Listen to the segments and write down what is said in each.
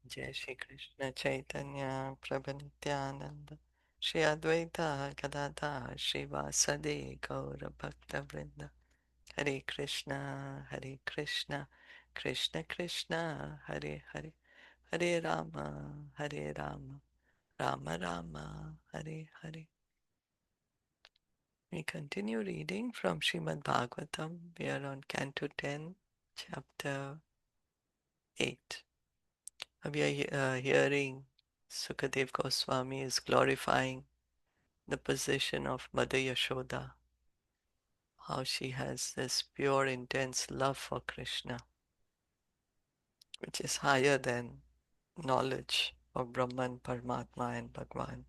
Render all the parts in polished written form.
Jai Shri Krishna Chaitanya Prabhu Nityananda Shri Advaita Gadadhar Shri Vasadi Gaura Bhakta Vrinda Hare Krishna Hare Krishna Krishna Krishna Hare Hare Hare Rama Hare Rama Rama Rama Hare Hare. We continue reading from Srimad Bhagavatam. We are on Canto 10, Chapter 8. We are hearing Sukadev Goswami is glorifying the position of Mother Yashoda, how she has this pure, intense love for Krishna, which is higher than knowledge of Brahman, Paramatma, and Bhagwan.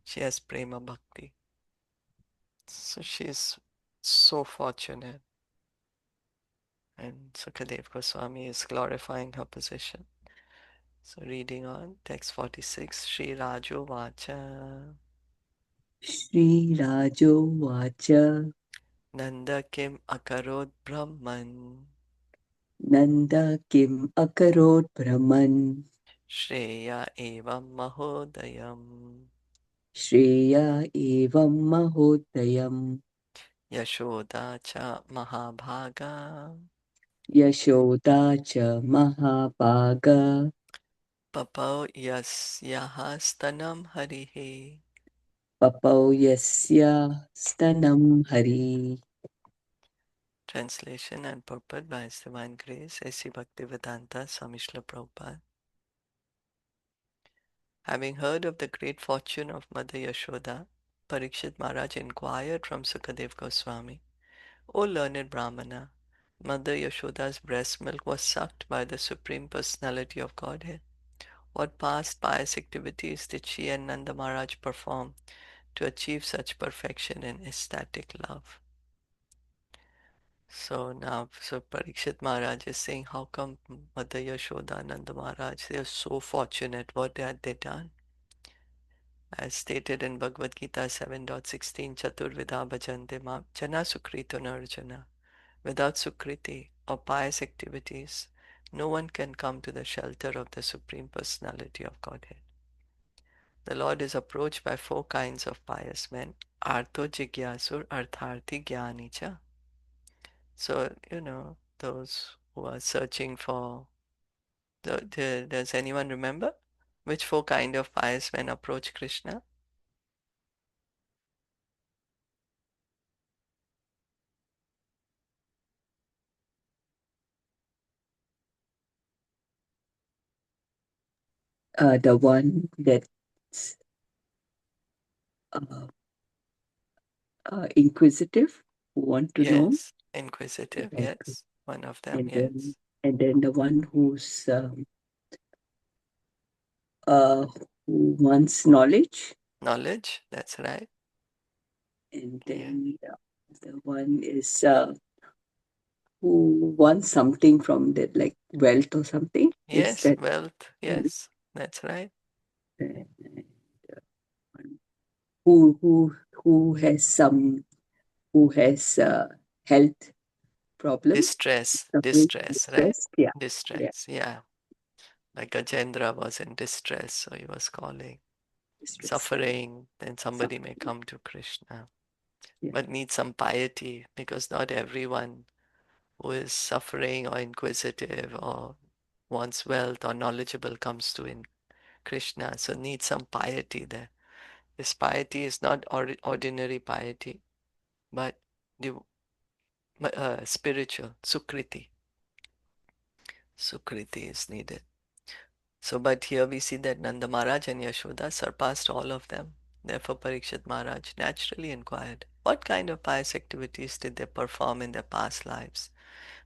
She has prema bhakti. So she is so fortunate. And Sukadev Goswami is glorifying her position. So reading on, text 46, Sri Rajo Vacha. Shri Rajo Vacha Nanda kim akarod Brahman. Nanda Kim Akarot Brahman Shreya evam mahodayam. Shreya Evam Mahodayam Yashoda cha mahabhaga. Yashoda Cha Mahabhaga Papau yasyaha stanam harihi. Papau Yasya Stanam Hari. Translation and purport by His Divine Grace, A.C. Bhaktivedanta Swami Srila Prabhupada. Having heard of the great fortune of Mother Yashoda, Parikshit Maharaj inquired from Sukadev Goswami, O learned Brahmana, Mother Yashoda's breast milk was sucked by the Supreme Personality of Godhead. What past pious activities did she and Nanda Maharaj perform to achieve such perfection in ecstatic love? So Parikshit Maharaj is saying, how come Mother Yashoda and Nanda Maharaj, they are so fortunate, what had they done? As stated in Bhagavad Gita 7.16, Chaturvida bhajante mam jana sukrito narjana. Without sukriti or pious activities, no one can come to the shelter of the Supreme Personality of Godhead. The Lord is approached by four kinds of pious men. Artho jigyasur artharthi jnani cha. So, those who are searching for does anyone remember which four kind of pious men approach Krishna? The one that's uh, inquisitive, who want to know, Yes, inquisitive, like, yes, one of them, and then yes. and then the one uh, who wants knowledge, Knowledge, that's right. and Yeah. then the one is who wants something from that, like wealth or something. Is Yes, that wealth, one? yes, that's right. And one who has health problem, Distress, suffering, distress, right? distress. Yeah, yeah, Distress, yeah. Like Gajendra was in distress, so he was calling. distress. Yeah, Suffering, then somebody may suffering. come to Krishna, Yeah, but need some piety because not everyone who is suffering or inquisitive or wants wealth or knowledgeable comes to in Krishna. So need some piety there. This piety is not ordinary piety, but spiritual, sukriti. Sukriti is needed. So, but here we see that Nanda Maharaj and Yashoda surpassed all of them. Therefore, Parikshit Maharaj naturally inquired, what kind of pious activities did they perform in their past lives,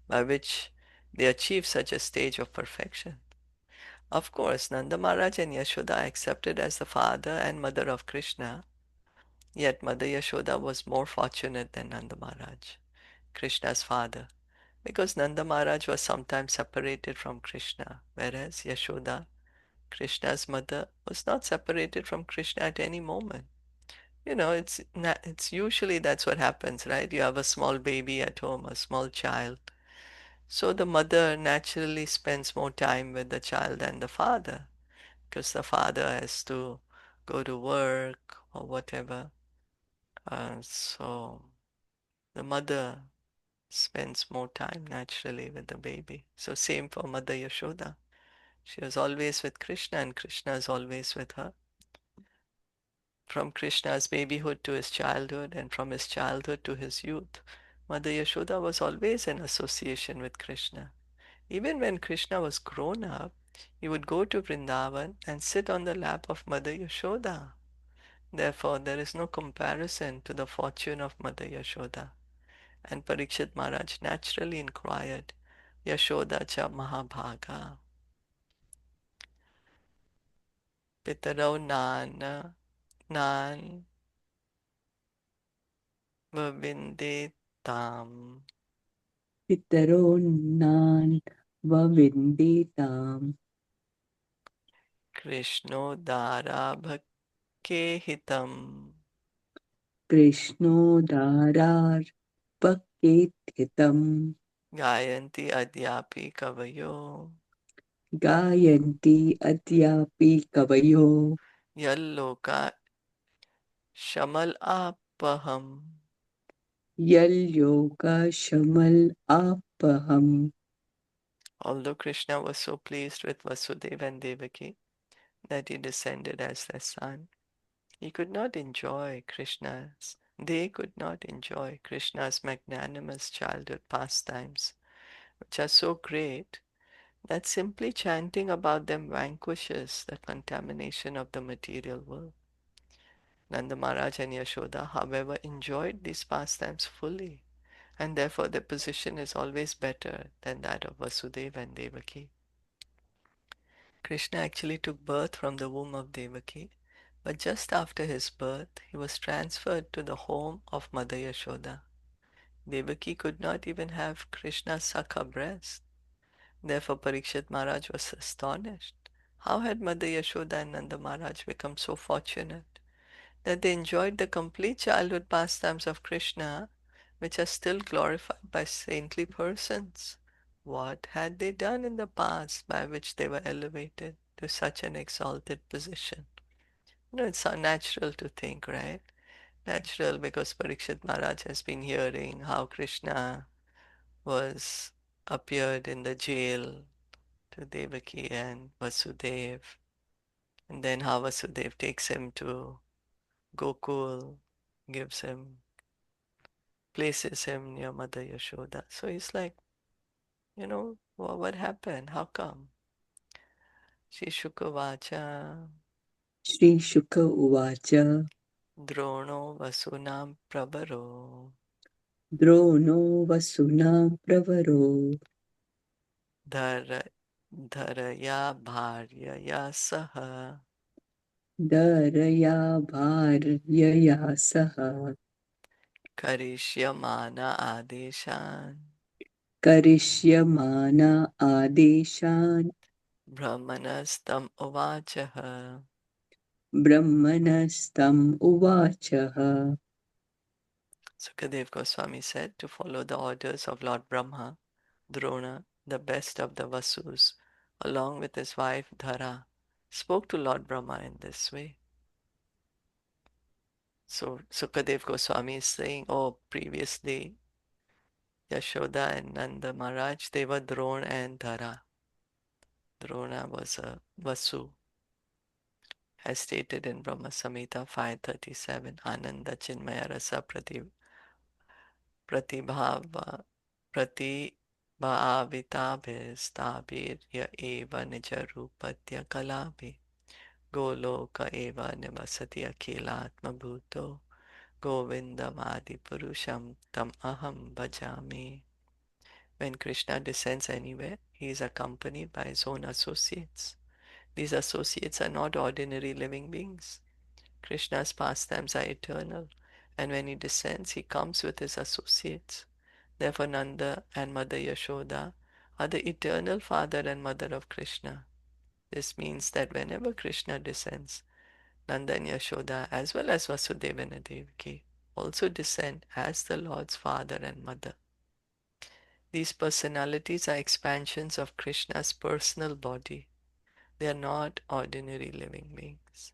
by which they achieved such a stage of perfection? Of course, Nanda Maharaj and Yashoda are accepted as the father and mother of Krishna, yet Mother Yashoda was more fortunate than Nanda Maharaj, Krishna's father, because Nanda Maharaj was sometimes separated from Krishna, whereas Yashoda, Krishna's mother, was not separated from Krishna at any moment. It's usually that's what happens, right? You have a small baby at home, a small child, So the mother naturally spends more time with the child than the father, because the father has to go to work or whatever. So the mother spends more time naturally with the baby. So same for Mother Yashoda. She was always with Krishna and Krishna is always with her. From Krishna's babyhood to his childhood and from his childhood to his youth, Mother Yashoda was always in association with Krishna. Even when Krishna was grown up, he would go to Vrindavan and sit on the lap of Mother Yashoda. Therefore, there is no comparison to the fortune of Mother Yashoda. And Parikshit Maharaj naturally inquired, Yashoda cha Mahabhaga, Pitarau nan vavindetam, Pitaro nan vavinditam. Krishnodara bhakkehitam, Krishnodarar paketitam. Gayanti adyapi kavayo, Gayanti adyapi kavayo. Yalloka shamal apaham. Yal yoga shamal apaham. Although Krishna was so pleased with Vasudeva and Devaki that he descended as their son, he could not enjoy Krishna's, they could not enjoy Krishna's magnanimous childhood pastimes, which are so great that simply chanting about them vanquishes the contamination of the material world. Nanda Maharaj and Yashoda, however, enjoyed these pastimes fully, and therefore their position is always better than that of Vasudeva and Devaki. Krishna actually took birth from the womb of Devaki, but just after his birth, he was transferred to the home of Mother Yashoda. Devaki could not even have Krishna suck her breast. Therefore, Parikshit Maharaj was astonished. How had Mother Yashoda and Nanda Maharaj become so fortunate that they enjoyed the complete childhood pastimes of Krishna, which are still glorified by saintly persons? What had they done in the past by which they were elevated to such an exalted position? It's so natural to think, right? Natural because Parikshit Maharaj has been hearing how Krishna was appeared in the jail to Devaki and Vasudev, and then how Vasudev takes him to Gokul, gives him, places him near Mother Yashoda. So he's like, what happened? How come? Shri Shukavacha, Shri Shuka Uvacha. Drono Vasunam Prabharo, Drono vasuna pravaro. Dhara, Dharaya Bharyaya Saha, Daraya bharyaya saha. Karishyamana Adeshan, Karishyamana adeshan. Brahmanastam Uvachaha. Brahmanastam uvachaha. Sukadev Goswami said to follow the orders of Lord Brahma, Drona, the best of the Vasus, along with his wife Dhara, spoke to Lord Brahma in this way. So Sukadev Goswami is saying, previously Yashoda and Nanda Maharaj, they were Drona and Dhara. Drona was a Vasu, as stated in Brahma Samhita 537, Ananda Chinmaya Rasa Pratibhava Pratibhavitabhistabhirya eva nijarupatya kalabhi Goloka eva nivasati akhilatma bhuto Govindamadi purusham tam aham bhajami. When Krishna descends anywhere, he is accompanied by his own associates. These associates are not ordinary living beings. Krishna's pastimes are eternal, and when he descends, he comes with his associates. Therefore, Nanda and Mother Yashoda are the eternal father and mother of Krishna. This means that whenever Krishna descends, Nanda and Yashoda, as well as Vasudeva and Devaki, also descend as the Lord's father and mother. These personalities are expansions of Krishna's personal body. They are not ordinary living beings.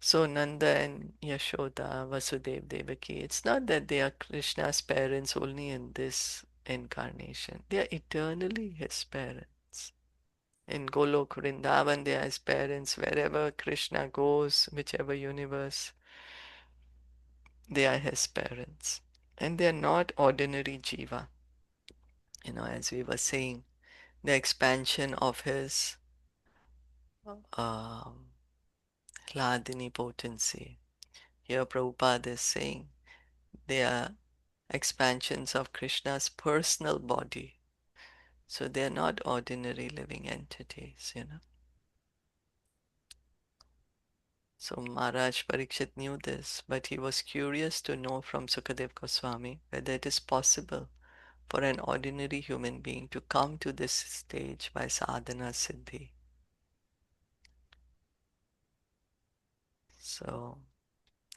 So Nanda and Yashoda, Vasudev, Devaki, it's not that they are Krishna's parents only in this incarnation. They are eternally his parents. In Golok Vrindavan, they are his parents. Wherever Krishna goes, whichever universe, they are his parents. And they are not ordinary jiva. As we were saying, the expansion of his um, Hladini potency. Here Prabhupada is saying they are expansions of Krishna's personal body. So they are not ordinary living entities. So Maharaj Parikshit knew this, but he was curious to know from Sukadev Goswami whether it is possible for an ordinary human being to come to this stage by sadhana siddhi. So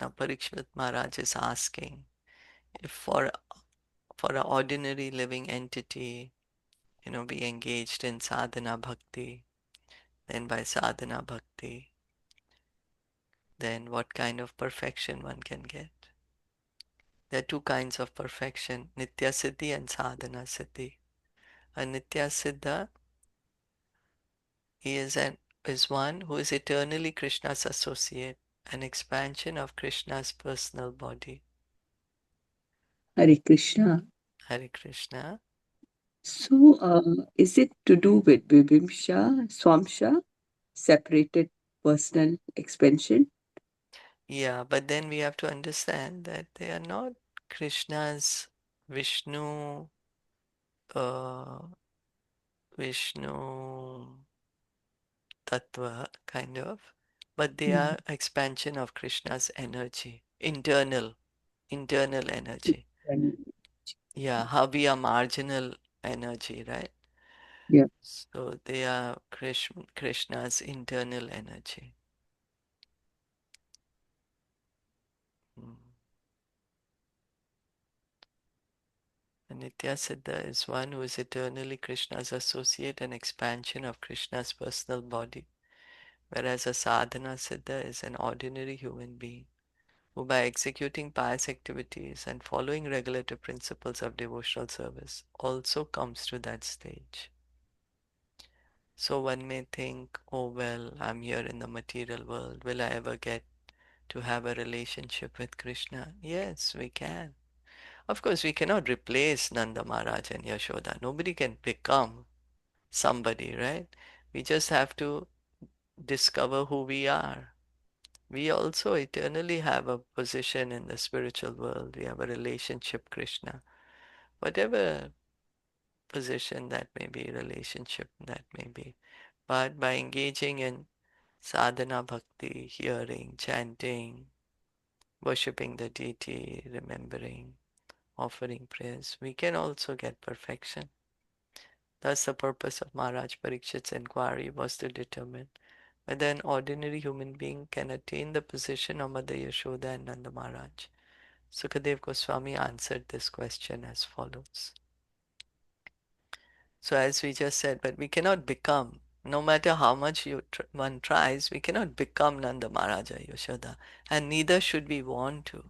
now Parikshit Maharaj is asking if for an ordinary living entity, be engaged in sadhana bhakti, then by sadhana bhakti, then what kind of perfection one can get. There are two kinds of perfection, Nitya Siddhi and Sadhana Siddhi. A Nitya Siddha is one who is eternally Krishna's associate, an expansion of Krishna's personal body. Hare Krishna. Hare Krishna. So, is it to do with Vivimsha, Swamsha, separated personal expansion? Yeah, but then we have to understand that they are not Krishna's Vishnu, uh, Vishnu Tattva, kind of, but they Mm. are expansion of Krishna's energy, internal energy. And- Yeah, how we are marginal energy, right? Yeah. So they are Krishna's internal energy. Mm. And Nitya Siddha is one who is eternally Krishna's associate and expansion of Krishna's personal body, whereas a sadhana Siddha is an ordinary human being who, by executing pious activities and following regulative principles of devotional service, also comes to that stage. So one may think, oh well, I'm here in the material world. Will I ever get to have a relationship with Krishna? Yes, we can. Of course, we cannot replace Nanda Maharaj and Yashoda. Nobody can become somebody, right? We just have to discover who we are. We also eternally have a position in the spiritual world. We have a relationship, Krishna. Whatever position that may be, relationship that may be. But by engaging in sadhana bhakti, hearing, chanting, worshipping the deity, remembering, offering prayers, we can also get perfection. Thus, the purpose of Maharaj Parikshit's inquiry was to determine whether an ordinary human being can attain the position of Mother Yashoda and Nanda Maharaj. Sukadev Goswami answered this question as follows. So, as we just said, but we cannot become, no matter how much one tries, we cannot become Nanda Maharaja Yashoda, and neither should we want to.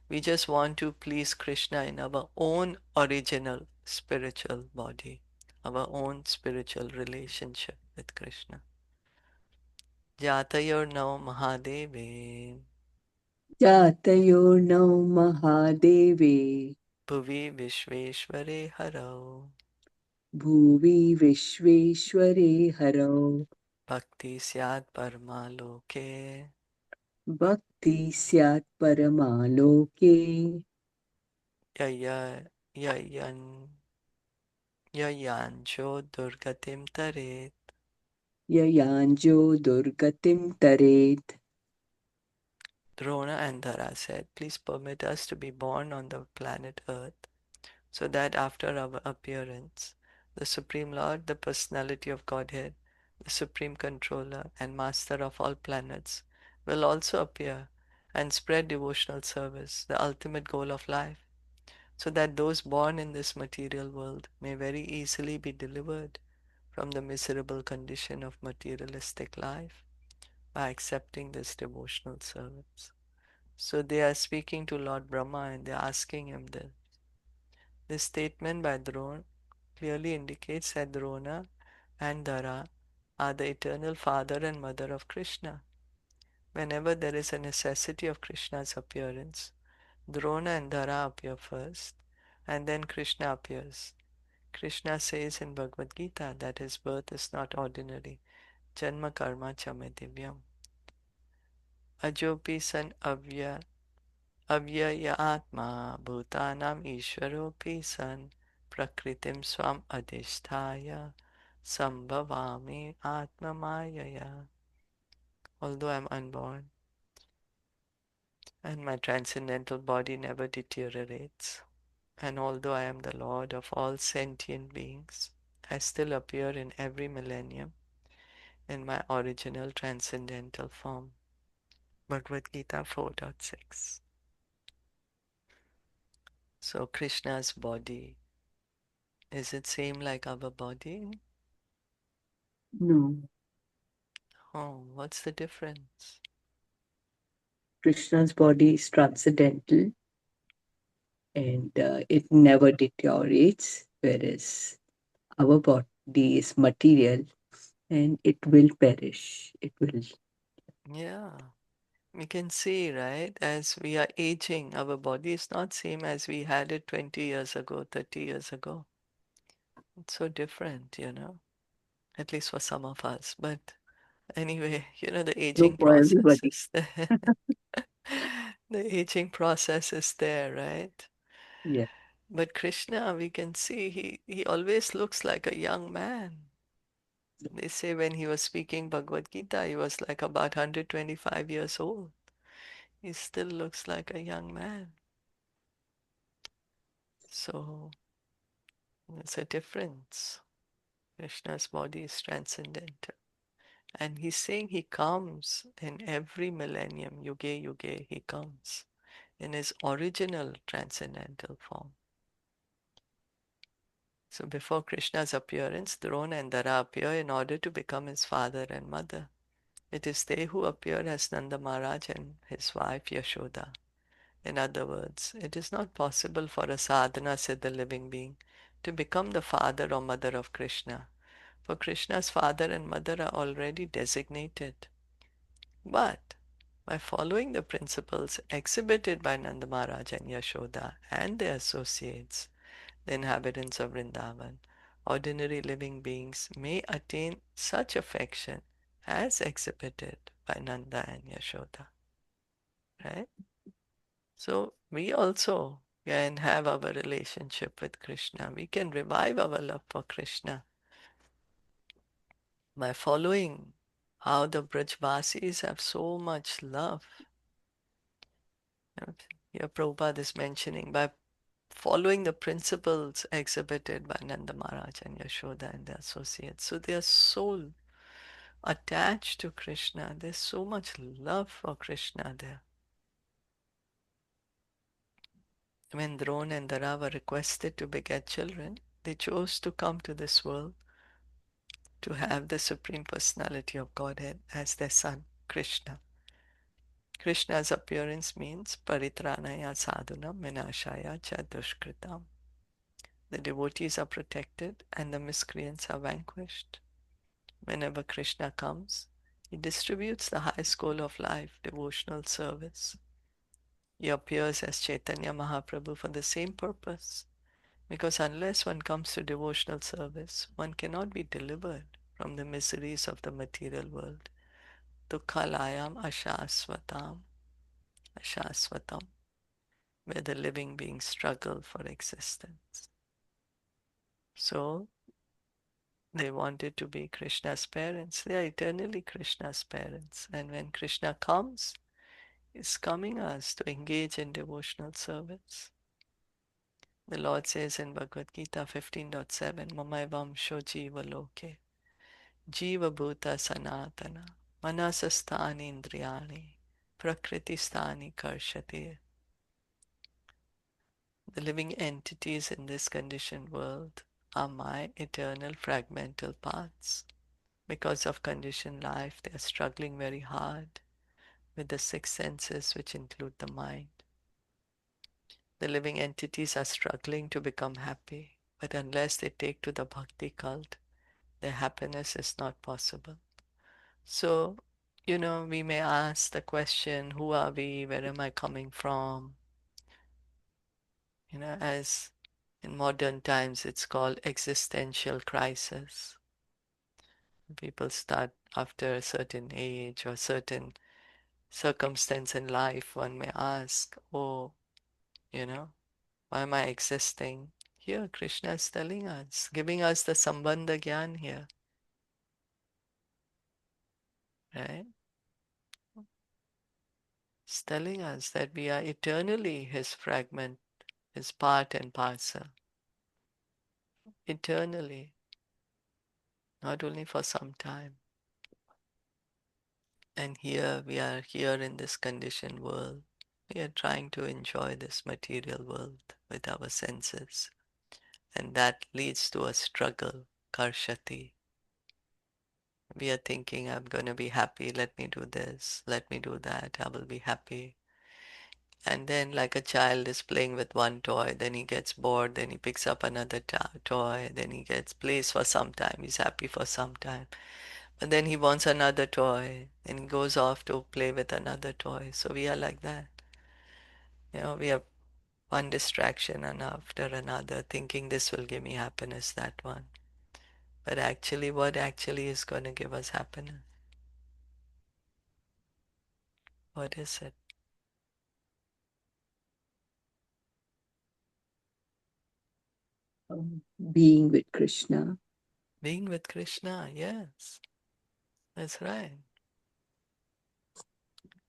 We just want to please Krishna in our own original spiritual body, our own spiritual relationship with Krishna. Jatayor Mahadeve, Jatayorno Mahadeve, Bhuvi Vishveshware Haro, Bhuvi Vishveshware Haro, Bhakti Syat Parmaloke, Bhakti Syat Paramaloke, Yaya Yayan Yayancho Durgatim Taret. Yayanjo Durgatim Taret. Drona and Dhara said, please permit us to be born on the planet Earth, so that after our appearance, the Supreme Lord, the Personality of Godhead, the Supreme Controller and Master of all planets, will also appear and spread devotional service, the ultimate goal of life. so that those born in this material world may very easily be delivered from the miserable condition of materialistic life by accepting this devotional service. So they are speaking to Lord Brahma and they're asking him this. This statement by Drona clearly indicates that Drona and Dhara are the eternal father and mother of Krishna. Whenever there is a necessity of Krishna's appearance, Drona and Dhara appear first, and then Krishna appears. Krishna says in Bhagavad Gita that his birth is not ordinary. Janma karma chame divyam. Ajopi san avyaya atma bhutanam ishwaropi san prakritim swam adhisthaya sambhavami atma mayaya. Although I am unborn and my transcendental body never deteriorates, and although I am the Lord of all sentient beings, I still appear in every millennium in my original transcendental form. Bhagavad Gita 4.6. So Krishna's body, is it same like our body? No, Oh, what's the difference? Krishna's body is transcendental and it never deteriorates, whereas our body is material and it will perish. It will. Yeah, we can see, right? As we are aging, our body is not same as we had it 20 years ago, 30 years ago. It's so different, at least for some of us. But anyway, the No, aging for process everybody. is there. The aging process is there, right? Yeah. But Krishna, we can see he always looks like a young man. They say when he was speaking Bhagavad Gita, he was like about 125 years old. He still looks like a young man. So there's a difference. Krishna's body is transcendental. And he's saying he comes in every millennium, yuge yuge, he comes in his original transcendental form. So before Krishna's appearance, Drona and Dara appear in order to become his father and mother. It is they who appear as Nanda Maharaj and his wife Yashoda. In other words, it is not possible for a sadhana siddha living being to become the father or mother of Krishna, for Krishna's father and mother are already designated. But by following the principles exhibited by Nanda Maharaj and Yashoda and their associates, the inhabitants of Vrindavan, ordinary living beings may attain such affection as exhibited by Nanda and Yashoda. Right? So we also can have our relationship with Krishna. We can revive our love for Krishna by following how the Brajvasis have so much love. Here Prabhupada is mentioning by following the principles exhibited by Nanda Maharaj and Yashoda and their associates. So they are so attached to Krishna. There's so much love for Krishna there. When Drona and Dara were requested to beget children, they chose to come to this world to have the Supreme Personality of Godhead as their son, Krishna. Krishna's appearance means paritranaya sadhunam vinashaya cha dushkritam. The devotees are protected and the miscreants are vanquished. Whenever Krishna comes, he distributes the highest goal of life, devotional service. He appears as Chaitanya Mahaprabhu for the same purpose, because unless one comes to devotional service, one cannot be delivered from the miseries of the material world. Dukhalayam ashasvatam, where the living beings struggle for existence. So they wanted to be Krishna's parents. They are eternally Krishna's parents. And when Krishna comes, he's coming us to engage in devotional service. The Lord says in Bhagavad Gita 15.7, Mamaivam sho jiva loke, jiva bhuta sanatana, manasastani indriyani, prakriti stani karshati. The living entities in this conditioned world are my eternal fragmental parts. Because of conditioned life, they are struggling very hard with the six senses, which include the mind. The living entities are struggling to become happy, but unless they take to the bhakti cult, their happiness is not possible. So, we may ask the question, who are we? Where am I coming from? As in modern times, it's called existential crisis. People start after a certain age or certain circumstance in life, one may ask, oh, you know, why am I existing? Here, Krishna is telling us, giving us the Sambandha Gyan here, right? It's telling us that we are eternally his fragment, his part and parcel, eternally, not only for some time. And here we are here in this conditioned world. We are trying to enjoy this material world with our senses. And that leads to a struggle, karshati. We are thinking, I'm going to be happy, let me do this, let me do that, I will be happy. And then, like a child is playing with one toy, then he gets bored, then he picks up another toy, then he plays for some time, he's happy for some time. But then he wants another toy, and he goes off to play with another toy. So we are like that. We have one distraction and after another, thinking this will give me happiness, that one. But actually, what actually is going to give us happiness? What is it? Being with Krishna. Being with Krishna, yes, that's right.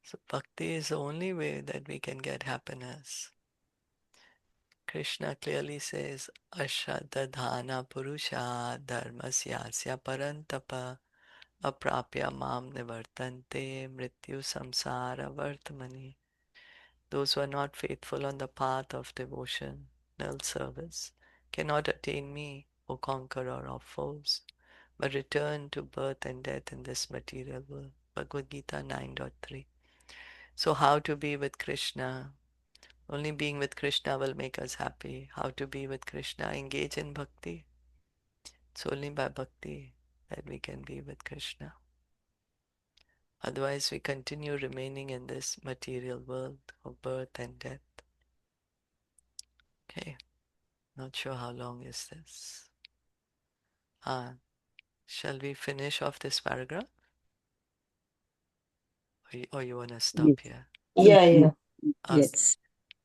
So bhakti is the only way that we can get happiness. Krishna clearly says, Ashadadhana Purusha Dharmasyasya Parantapa Aprapya Mam Nivartante Mrityu Samsara Vartamani. Those who are not faithful on the path of devotional service cannot attain me, O conqueror of foes, but return to birth and death in this material world. Bhagavad Gita 9.3. So how to be with Krishna? Only being with Krishna will make us happy. How to be with Krishna? Engage in bhakti. It's only by bhakti that we can be with Krishna. Otherwise, we continue remaining in this material world of birth and death. Okay, not sure how long is this. Shall we finish off this paragraph? Or you want to Yes. stop here? Yes. Yeah, yeah. Okay. Yes.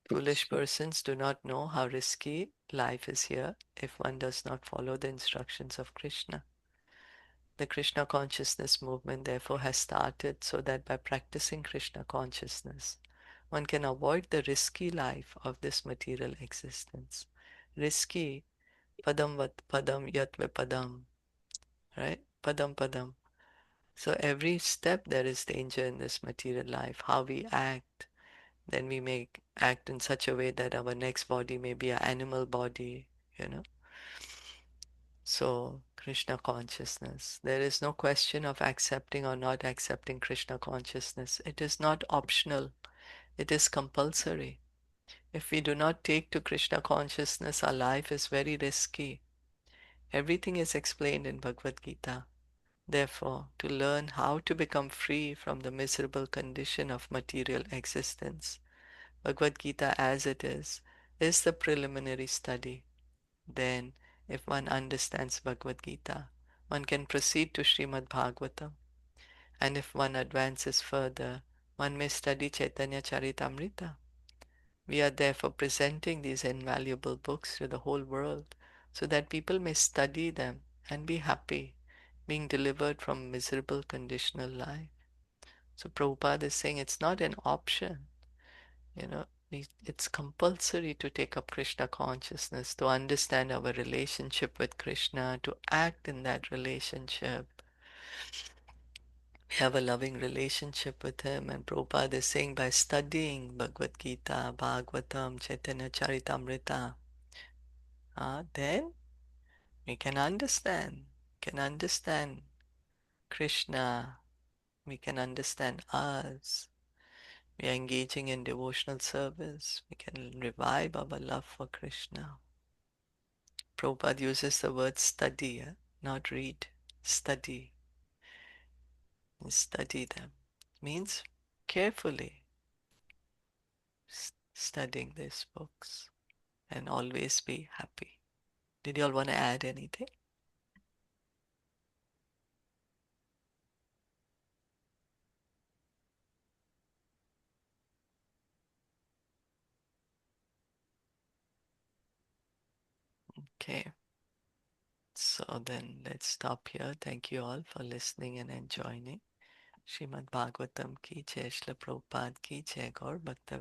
Foolish persons do not know how risky life is here if one does not follow the instructions of Krishna. The Krishna consciousness movement therefore has started so that by practicing Krishna consciousness, one can avoid the risky life of this material existence. Risky, padam vat padam yat padam, right? Padam padam. So every step there is danger in this material life. How we act, then we may act in such a way that our next body may be an animal body, you know. So, Krishna consciousness. There is no question of accepting or not accepting Krishna consciousness. It is not optional, it is compulsory. If we do not take to Krishna consciousness, our life is very risky. Everything is explained in Bhagavad Gita. Therefore, to learn how to become free from the miserable condition of material existence, Bhagavad Gita as it is the preliminary study. Then, if one understands Bhagavad Gita, one can proceed to Srimad Bhagavatam. And if one advances further, one may study Caitaniya Caritamita. We are therefore presenting these invaluable books to the whole world so that people may study them and be happy, being delivered from miserable conditional life. So Prabhupada is saying it's not an option, you know, it's compulsory to take up Krishna consciousness, to understand our relationship with Krishna, to act in that relationship. have a loving relationship with him. And Prabhupada is saying by studying Bhagavad Gita, Bhagavatam, Caitaniya Caritamita, then we can understand Krishna, we can understand us. We are engaging in devotional service. We can revive our love for Krishna. Prabhupada uses the word study, not read. Study. Study them. It means carefully studying these books and always be happy. Did you all want to add anything? Okay. So then let's stop here. Thank you all for listening and joining. Srimad Bhagavatam ki jai, Srila Prabhupada ki jai, Gaur Bhakta